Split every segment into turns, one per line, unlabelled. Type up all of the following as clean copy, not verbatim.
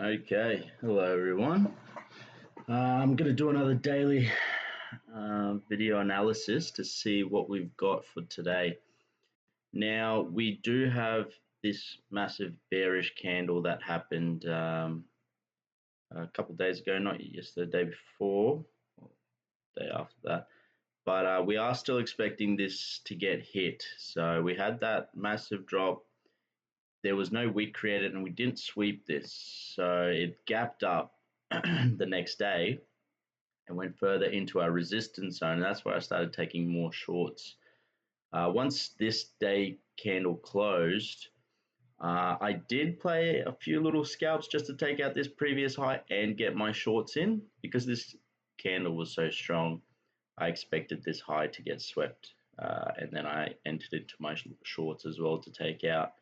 Okay, hello everyone. I'm going to do another daily video analysis to see what we've got for today. Now, we do have this massive bearish candle that happened a couple of days ago, not yesterday, the day before, or the day after that. But we are still expecting this to get hit. So we had that massive drop. There was no wick created and we didn't sweep this. So it gapped up the next day and went further into our resistance zone. And that's where I started taking more shorts. Once this day candle closed, I did play a few little scalps just to take out this previous high and get my shorts in because this candle was so strong. I expected this high to get swept. And then I entered into my shorts as well to take out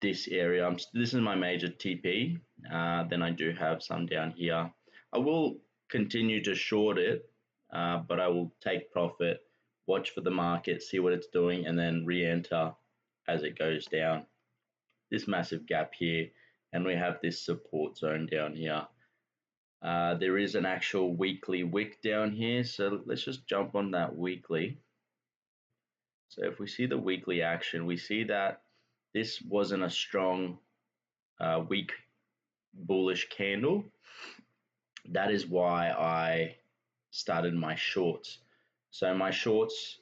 this area. This is my major TP. Then I do have some down here. I will continue to short it, but I will take profit, watch for the market, see what it's doing, and then re-enter as it goes down. This massive gap here, and we have this support zone down here. There is an actual weekly wick down here, so let's just jump on that weekly. So if we see the weekly action, we see that this wasn't a strong weak bullish candle. That is why I started my shorts. So my shorts,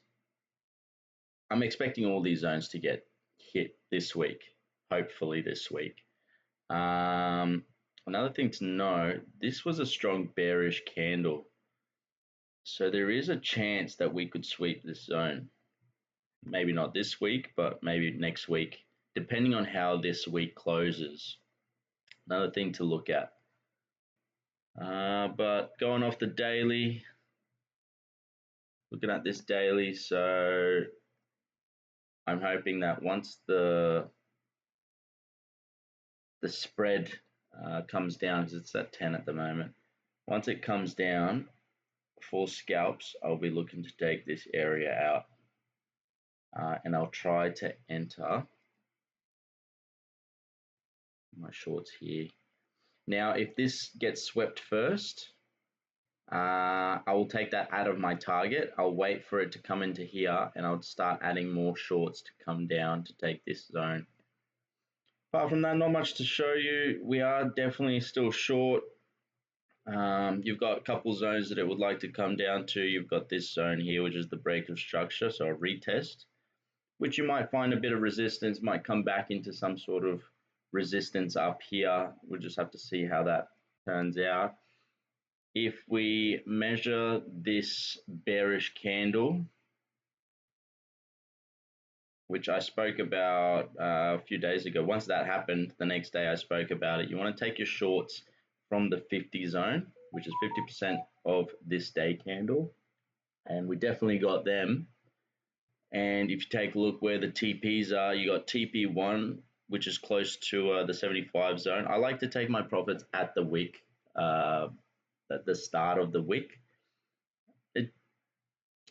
I'm expecting all these zones to get hit this week, hopefully this week. Another thing to know, this was a strong bearish candle. So there is a chance that we could sweep this zone. Maybe not this week, but maybe next week, depending on how this week closes. Another thing to look at. But going off the daily, looking at this daily, so I'm hoping that once the spread comes down, because it's at 10 at the moment, once it comes down for scalps, I'll be looking to take this area out, and I'll try to enter my shorts here. Now, if this gets swept first, I will take that out of my target. I'll wait for it to come into here and I'll start adding more shorts to come down to take this zone. Apart from that, not much to show you. We are definitely still short. You've got a couple zones that it would like to come down to. You've got this zone here, which is the break of structure, so a retest, which you might find a bit of resistance, might come back into some sort of resistance up here. We'll just have to see how that turns out. If we measure this bearish candle, which I spoke about a few days ago, once that happened, the next day I spoke about it. You want to take your shorts from the 50 zone, which is 50% of this day candle. And we definitely got them. And if you take a look where the TPs are, you got TP1, which is close to the 75 zone. I like to take my profits at the wick, at the start of the wick.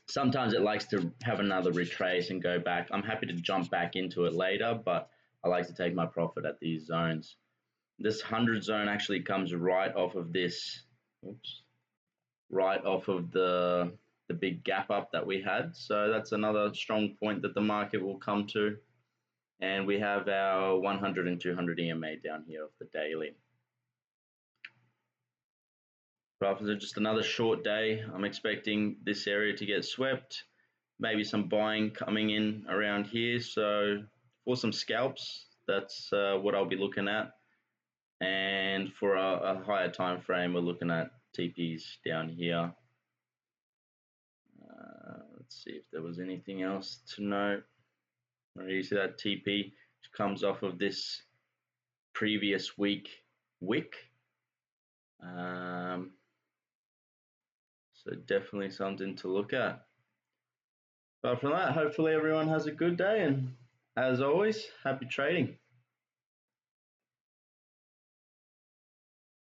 Sometimes it likes to have another retrace and go back. I'm happy to jump back into it later, but I like to take my profit at these zones. This 100 zone actually comes right off of this, right off of the big gap up that we had. So that's another strong point that the market will come to. And we have our 100 and 200 EMA down here of the daily. After just another short day, I'm expecting this area to get swept, maybe some buying coming in around here. So for some scalps, that's what I'll be looking at. And for a higher time frame, we're looking at TPs down here. Let's see if there was anything else to note. You see that TP which comes off of this previous week wick. So definitely something to look at. But from that, hopefully everyone has a good day, and as always, happy trading.